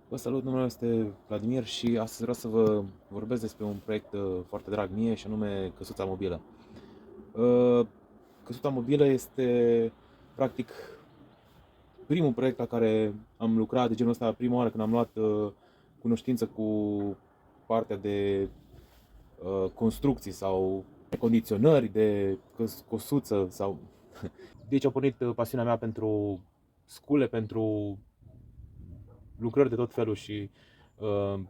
Vă salut, numele meu este Vladimir și astăzi vreau să vă vorbesc despre un proiect foarte drag mie și anume Căsuța Mobilă. Căsuța Mobilă este practic primul proiect la care am lucrat de genul ăsta prima oară când am luat cunoștință cu partea de construcții sau condiționări de căsuță sau... Deci a pornit pasiunea mea pentru scule, pentru lucrări de tot felul și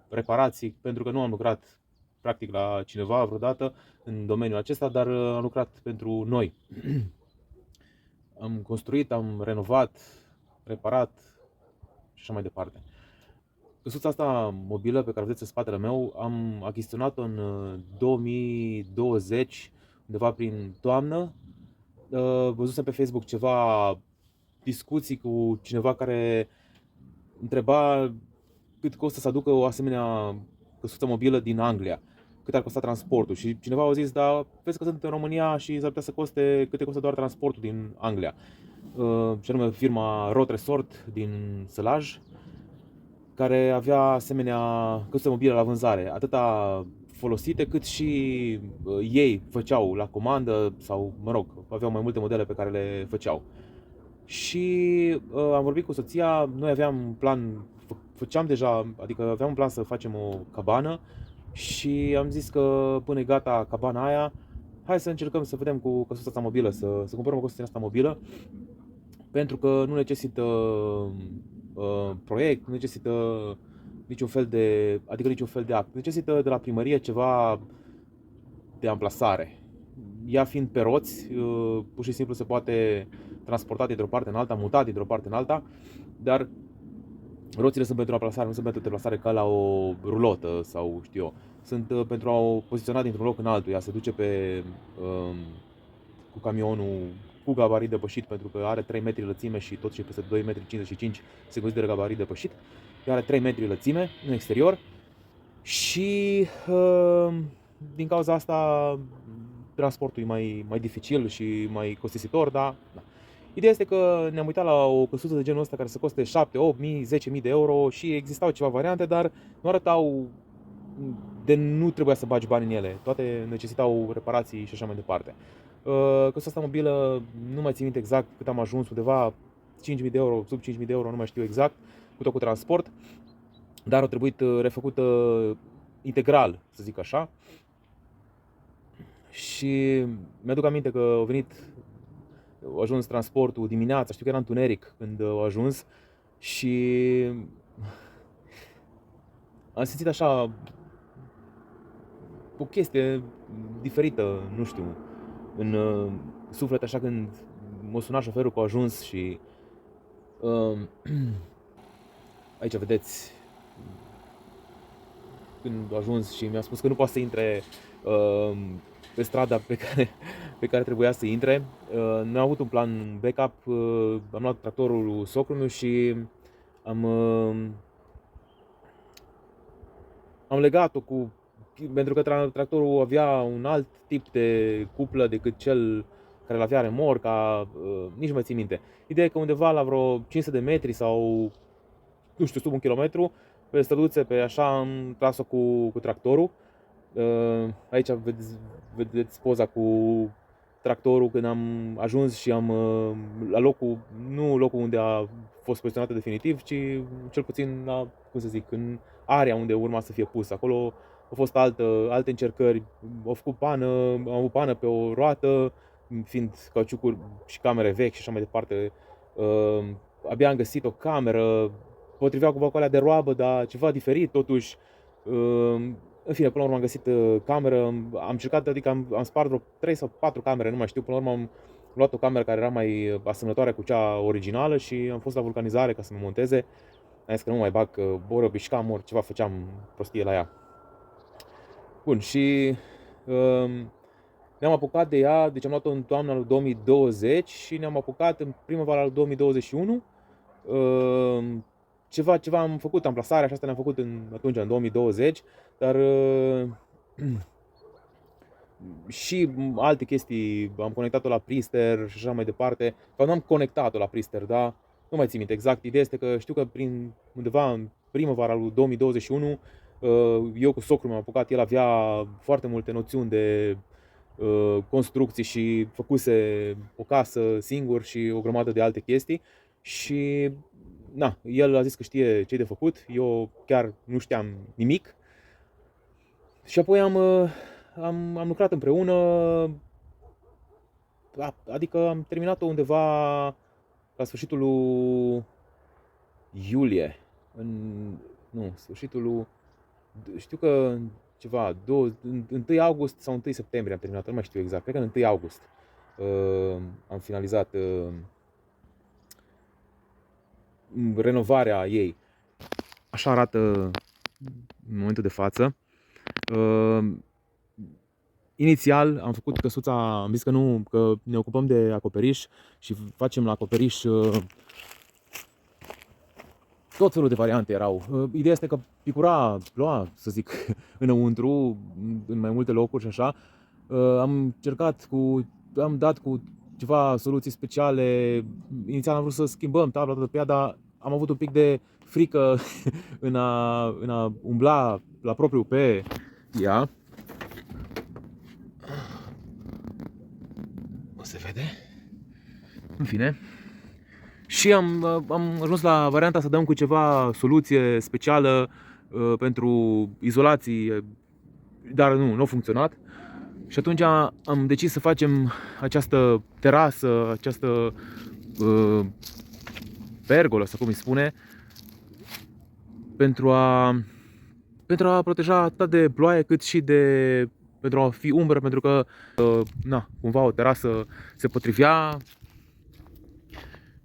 reparații, pentru că nu am lucrat practic la cineva vreodată în domeniul acesta, dar am lucrat pentru noi. Am construit, am renovat, reparat și așa mai departe. Căsuța asta mobilă pe care vedeți în spatele meu am achiziționat-o în 2020, undeva prin toamnă. Văzusem pe Facebook ceva discuții cu cineva care întreba cât costă să aducă o asemenea căsuță mobilă din Anglia, cât ar costa transportul. Și cineva a zis, da, vezi că sunt în România și s-ar putea să coste cât costă doar transportul din Anglia. Și anume firma Rot Resort din Sălaj, care avea asemenea căsuțe mobile la vânzare, atâta folosite cât și ei făceau la comandă sau, mă rog, aveau mai multe modele pe care le făceau. Și am vorbit cu soția, noi aveam plan, făceam deja, adică aveam un plan să facem o cabană și am zis că până e gata cabana aia, hai să încercăm să vedem cu căsuța asta mobilă, să cumpărăm o căsuță asta mobilă, pentru că nu necesită proiect, nu necesită niciun fel de, adică niciun fel de act, necesită de la primărie ceva de amplasare. Ea fiind pe roți, pur și simplu se poate transporta dintr-o parte în alta, mutat dintr-o parte în alta, dar roțile sunt pentru amplasare, nu sunt pentru deplasare ca la o rulotă sau știu eu. Sunt pentru a o poziționa dintr-un loc în altul. Ea se duce cu camionul cu gabarit depășit, pentru că are 3 metri lățime și tot ce peste 2,55 m se consideră gabarit depășit. Ea are 3 metri lățime în exterior și din cauza asta transportul e mai dificil și mai costisitor, dar da. Ideea este că ne-am uitat la o căsuță de genul ăsta care să coste 7, 8 mii, 10 mii de euro și existau ceva variante, dar nu arătau de nu trebuia să bagi bani în ele. Toate necesitau reparații și așa mai departe. Căsuța asta mobilă, nu mai țin minte exact cât am ajuns, undeva 5.000 de euro, sub 5.000 de euro, nu mai știu exact, cu tot cu transport, dar a trebuit refăcută integral, să zic așa. Și mi-aduc aminte că a ajuns transportul dimineața, știu că era întuneric când a ajuns și am simțit așa o chestie diferită, nu știu, în suflet, așa când m-a sunat șoferul că a ajuns și aici vedeți când a ajuns și mi-a spus că nu poate să intre pe strada pe care trebuia să intre. Noi am avut un plan backup, am luat tractorul socrului și am, am legat-o pentru că tractorul avea un alt tip de cuplă decât cel care l-avea remorca, nici nu mai țin minte. Ideea e că undeva la vreo 500 de metri sau, nu știu, sub un kilometru, pe străduțe, pe așa, am tras-o cu tractorul. Aici vedeți poza cu tractorul când am ajuns și am la locul, nu locul unde a fost poziționată definitiv, ci cel puțin la, cum să zic, în area unde urma să fie pus. Acolo au fost alte încercări, au făcut pană, am avut pană pe o roată, fiind cauciucuri și camere vechi și așa mai departe. Abia am găsit o cameră, potrivea cu alea de roabă, dar ceva diferit totuși. În fine, până la urmă am găsit cameră, am încercat, adică am spart vreo 3 sau 4 camere, nu mai știu, până la urmă am luat o cameră care era mai asemănătoare cu cea originală și am fost la vulcanizare ca să mă monteze. Am zis că nu mai bag, ori o bișcam, ori ceva făceam prostie la ea. Bun, și ne-am apucat de ea, deci am luat-o în toamna lui 2020 și ne-am apucat în primăvara lui 2021. Ceva am făcut, amplasarea și asta ne-am făcut atunci, în 2020, dar și alte chestii, am conectat-o la Prister și așa mai departe. Sau nu am conectat-o la Prister, dar nu mai țin minte exact. Ideea este că știu că prin undeva în primăvara lui 2021, eu cu socrul m-am apucat, el avea foarte multe noțiuni de construcții și făcuse o casă singur și o grămadă de alte chestii și na, el a zis că știe ce de făcut, eu chiar nu știam nimic și apoi am lucrat împreună, adică am terminat-o undeva la sfârșitul lui iulie, nu, sfârșitul lui, știu că ceva, 1 august sau 1 septembrie am terminat, nu mai știu exact, cred că în 1 august am finalizat renovarea ei. Așa arată în momentul de față. Inițial am făcut căsuța, am zis că nu, că ne ocupăm de acoperiș și facem la acoperiș tot felul de variante erau. Ideea este că ploua, să zic, înăuntru, în mai multe locuri și așa. Am dat cu ceva soluții speciale. Inițial am vrut să schimbăm tabla toată pe ea, dar am avut un pic de frică în a umbla la propriu pe ea. O se vede? În fine. Și am ajuns la varianta să dăm cu ceva soluție specială pentru izolații, dar nu a funcționat. Și atunci am decis să facem această terasă, această pergolă, sau cum îi spune, pentru a proteja atât de ploaie cât și pentru a fi umbră, pentru că cumva o terasă se potrivea.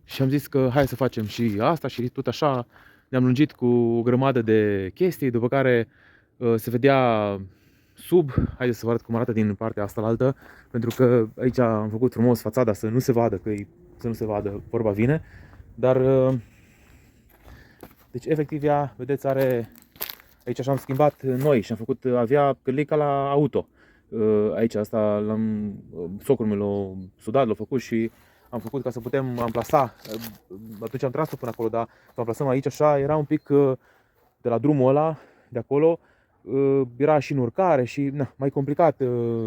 Și am zis că hai să facem și asta și tot așa. Ne-am lungit cu o grămadă de chestii, după care se vedea sub. Haideți să vă arăt cum arată din partea asta la altă, pentru că aici am făcut frumos fațada să nu se vadă, să nu se vadă, vorba vine. Dar deci efectiv ea, vedeți, are aici așa am schimbat noi și am făcut, avea cârlig ca la auto. Aici asta socrul meu l-a sudat, l-a făcut și am făcut ca să putem amplasa. Atunci am tras-o până acolo, dar să amplasăm aici așa, era un pic de la drumul ăla, de acolo, era și în urcare și mai complicat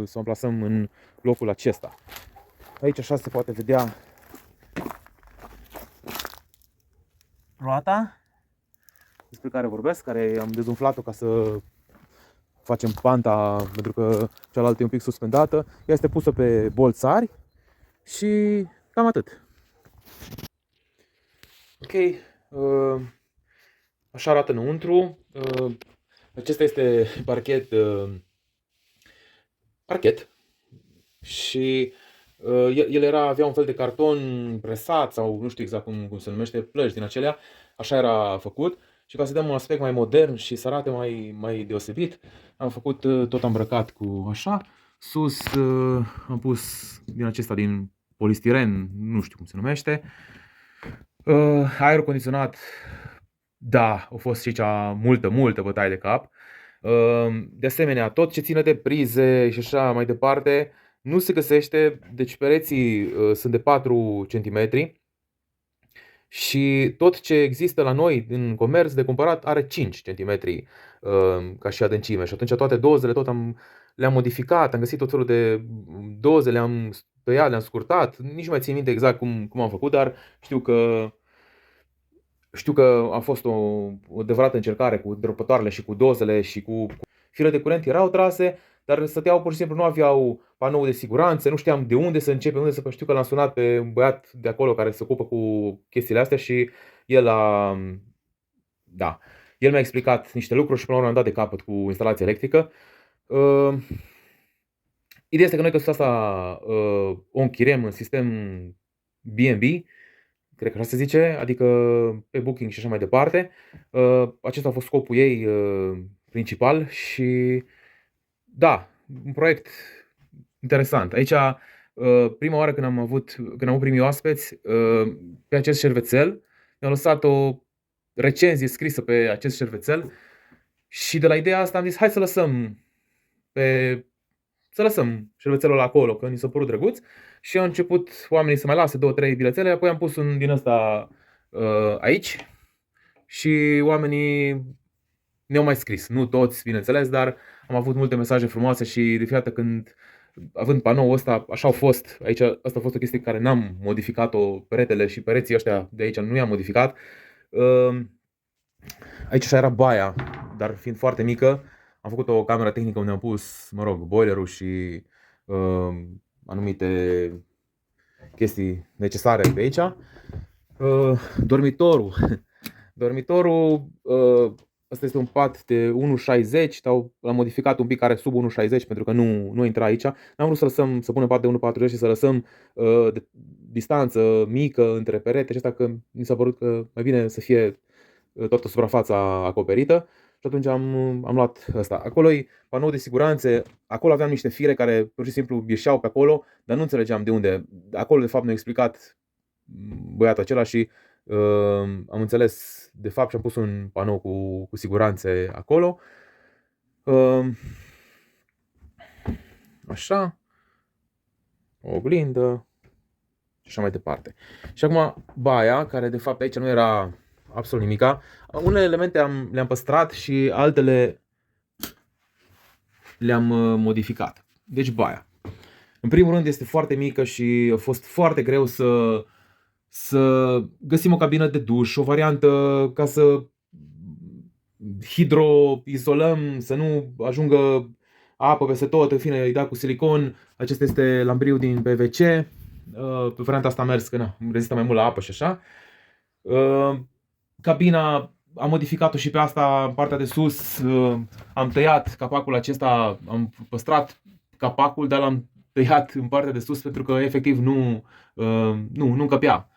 să o amplasăm în locul acesta. Aici așa se poate vedea roata despre care vorbesc, care am dezumflat-o ca să facem panta, pentru că cealaltă e un pic suspendată. Ea este pusă pe bolțari și cam atât. Ok, așa arată înăuntru. Acesta este parchet și el avea un fel de carton presat sau nu știu exact cum se numește, plăci din acelea. Așa era făcut și ca să dăm un aspect mai modern și să arate mai deosebit, am făcut tot îmbrăcat cu așa. Sus am pus din acesta, din polistiren, nu știu cum se numește. Aerul condiționat, da, a fost și aici multă bătaie de cap. De asemenea, tot ce ține de prize și așa mai departe nu se găsește, deci pereții sunt de 4 cm și tot ce există la noi în comerț de cumpărat are 5 cm ca și adâncime. Și atunci toate dozele le-am modificat, am găsit tot felul de doze, le-am tăiat, le-am scurtat. Nici nu mai țin minte exact cum am făcut, dar știu că a fost o adevărată încercare cu dropătoarele și cu dozele și cu firele de curent erau trase, dar stăteau pur și simplu, nu aveau panou de siguranță, nu știam de unde să începem, unde să știu că l-am sunat pe un băiat de acolo care se ocupă cu chestiile astea și el el mi-a explicat niște lucruri și până la urmă am dat de capăt cu instalația electrică. Ideea este că noi căsuța asta o închiriem în sistem B&B, cred că așa se zice, adică pe Booking și așa mai departe. Acesta a fost scopul ei principal și da, un proiect interesant. Aici, prima oară când am avut primii oaspeți, pe acest șervețel, mi-au lăsat o recenzie scrisă pe acest șervețel și de la ideea asta am zis hai să lăsăm șervețelul acolo, că ni s-a părut drăguț și au început oamenii să mai lase 2-3 bilețele, apoi am pus un din ăsta aici și oamenii ne-au mai scris. Nu toți, bineînțeles, dar am avut multe mesaje frumoase și de fiecare dată când, având panoul ăsta, așa au fost. Aici, asta a fost o chestie care n-am modificat-o, peretele și pereții ăștia de aici nu i-am modificat. Aici așa era baia, dar fiind foarte mică, am făcut o cameră tehnică unde am pus, mă rog, boilerul și anumite chestii necesare de aici. Dormitorul. Dormitorul, ăsta este un pat de 1,60, l-am modificat un pic, care sub 1,60 pentru că nu intra aici. N-am vrut să punem pat de 1,40 și să lăsăm de distanță mică între perete și asta, că mi s-a părut că mai bine să fie toată suprafața acoperită. Și atunci am luat ăsta. Acolo e panou de siguranță. Acolo aveam niște fire care pur și simplu ieșeau pe acolo, dar nu înțelegeam de unde. Acolo de fapt ne-a explicat băiatul acela și am înțeles de fapt și am pus un panou cu siguranțe acolo. Așa. O oglindă și așa mai departe. Și acum baia, care de fapt aici nu era absolut nimica. Unele elemente le-am păstrat și altele le-am modificat. Deci baia. În primul rând este foarte mică și a fost foarte greu să găsim o cabină de duș, o variantă ca să hidroizolăm, să nu ajungă apă peste tot, în fine, îi da cu silicon. Acesta este lambriul din PVC. Pe varianta asta a mers, că rezistă mai mult la apă și așa. Cabina am modificat-o și pe asta, în partea de sus. Am tăiat capacul acesta, am păstrat capacul, dar l-am tăiat în partea de sus pentru că efectiv nu încăpea.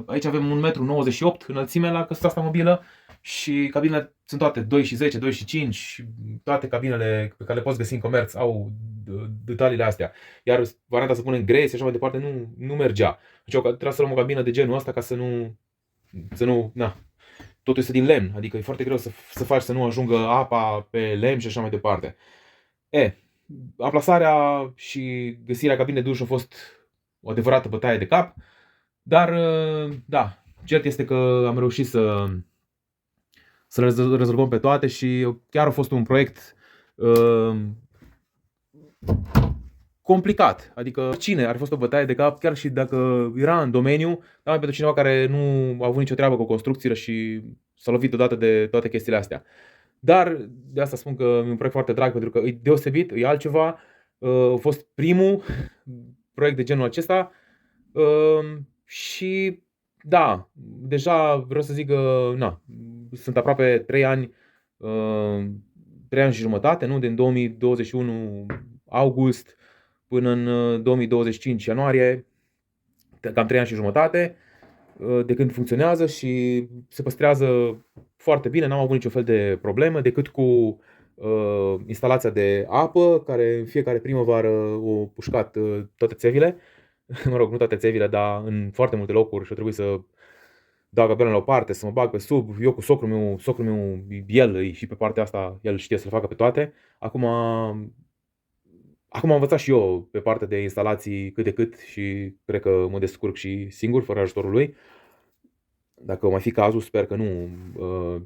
Aici avem 1,98 m înălțime la căsuța asta mobilă și cabinele sunt toate 2 și 10, 2 și 5 și toate cabinele pe care le poți găsi în comerț au detaliile astea. Iar varianta să punem grei și așa mai departe nu mergea. Deci trebuia să luăm o cabină de genul ăsta ca să nu totul este din lemn, adică e foarte greu să faci să nu ajungă apa pe lemn și așa mai departe. Amplasarea și găsirea cabinei de duș a fost o adevărată bătaie de cap, dar da, cert este că am reușit să le rezolvăm pe toate și chiar a fost un proiect complicat. Adică cine ar fi fost o bătaie de cap, chiar și dacă era în domeniu, dar pentru cineva care nu a avut nicio treabă cu construcțiile și s-a lovit odată de toate chestiile astea. Dar de asta spun că e un proiect foarte drag, pentru că e deosebit, e altceva. A fost primul proiect de genul acesta și da, deja vreau să zic că sunt aproape 3 ani, 3 ani și jumătate, nu? Din 2021 august până în 2025 ianuarie, cam 3 ani și jumătate de când funcționează și se păstrează foarte bine, n-am avut niciun fel de problemă decât cu instalația de apă, care în fiecare primăvară au pușcat toate țevile. Mă rog, nu toate țevile, dar în foarte multe locuri și a trebuit să dau cabina la o parte, să mă bag pe sub. Eu cu socrul meu, el și pe partea asta, el știe să le facă pe toate. Acum am învățat și eu pe partea de instalații cât de cât și cred că mă descurc și singur, fără ajutorul lui. Dacă o mai fi cazul, sper că nu.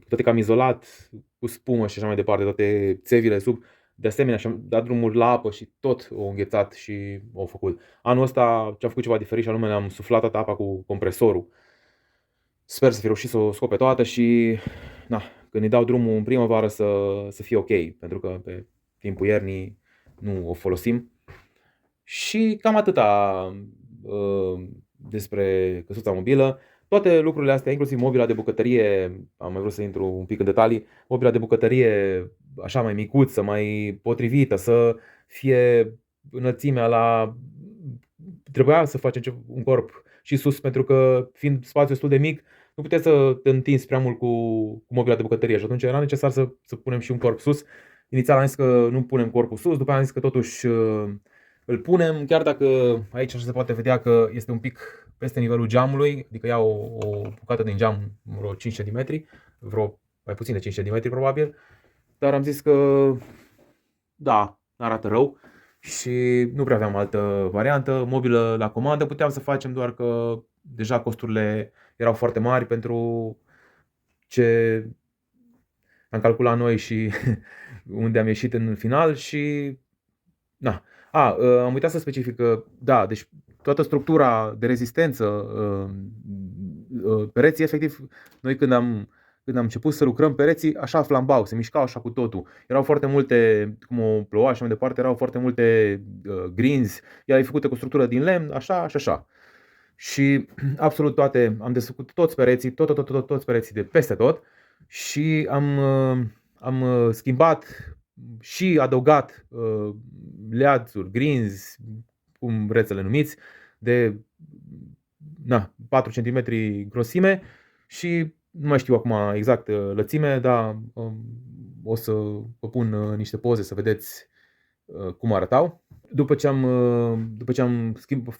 Toate că am izolat cu spumă și așa mai departe, toate țevile sub. De asemenea, și-am dat drumul la apă și tot o înghețat și o făcut. Anul ăsta ce-am făcut ceva diferit și anume am suflat toată apa cu compresorul. Sper să fi reușit să o scop pe toată și când îi dau drumul în primăvară să fie ok, pentru că pe timpul iernii nu o folosim. Și cam atâta despre căsuța mobilă. Toate lucrurile astea, inclusiv mobila de bucătărie, am mai vrut să intru un pic în detalii, mobila de bucătărie așa mai micuță, mai potrivită, să fie înălțimea Trebuia să facem un corp și sus, pentru că fiind spațiul destul de mic, nu puteai să te întinzi prea mult cu mobila de bucătărie și atunci era necesar să punem și un corp sus. Inițial am zis că nu punem corpul sus, după aia am zis că totuși îl punem, chiar dacă aici așa se poate vedea că este un pic peste nivelul geamului, adică ia o bucată din geam, vreo 5 cm, mai puțin de 5 cm probabil, dar am zis că da, arată rău și nu prea aveam altă variantă. Mobilă la comandă puteam să facem, doar că deja costurile erau foarte mari pentru ce am calculat noi și unde am ieșit în final și na. Am uitat să specific că, da, deci toată structura de rezistență, pereții, efectiv, noi când am început să lucrăm pereții, așa flambau, se mișcau așa cu totul. Erau foarte multe, cum o ploua și mai departe, erau foarte multe grinzi, ea e făcută cu structură din lemn, așa și așa. Și absolut toate, am desfăcut toți pereții, toți pereții de peste tot și am schimbat și adăugat leațuri, grinzi, cum vreți să le numiți, de 4 cm grosime și nu mai știu acum exact lățime, dar o să vă pun niște poze să vedeți cum arătau. După ce am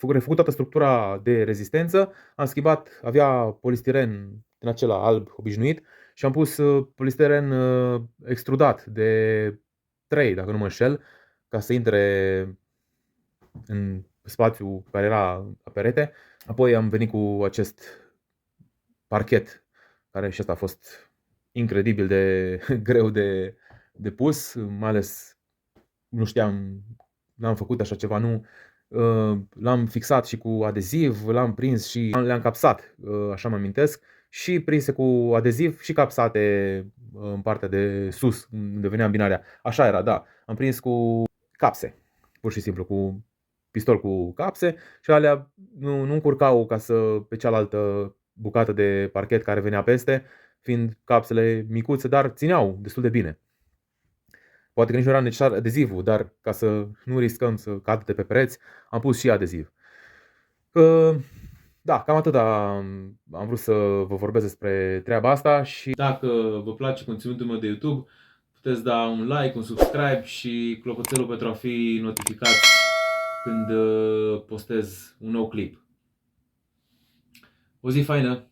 refăcut toată structura de rezistență, am schimbat, avea polistiren din acela alb obișnuit și am pus polistiren extrudat de 3, dacă nu mă înșel, ca să intre în spațiu care era la perete. Apoi am venit cu acest parchet, care și asta a fost incredibil de greu de pus, mai ales nu știam, n-am făcut așa ceva, nu. L-am fixat și cu adeziv, l-am prins și le-am capsat, așa mă amintesc, și prinse cu adeziv și capsate în partea de sus, unde venea îmbinarea. Așa era, da. Am prins cu capse, pur și simplu, cu pistol cu capse și alea nu încurcau ca să pe cealaltă bucată de parchet care venea peste, fiind capsele micuțe, dar țineau destul de bine. Poate că nici nu era necesar adezivul, dar ca să nu riscăm să cadă de pe pereți, am pus și adeziv. Da, cam atât am vrut să vă vorbesc despre treaba asta și dacă vă place conținutul meu de YouTube, puteți da un like, un subscribe și clopoțelul pentru a fi notificați când postez un nou clip. O zi faină!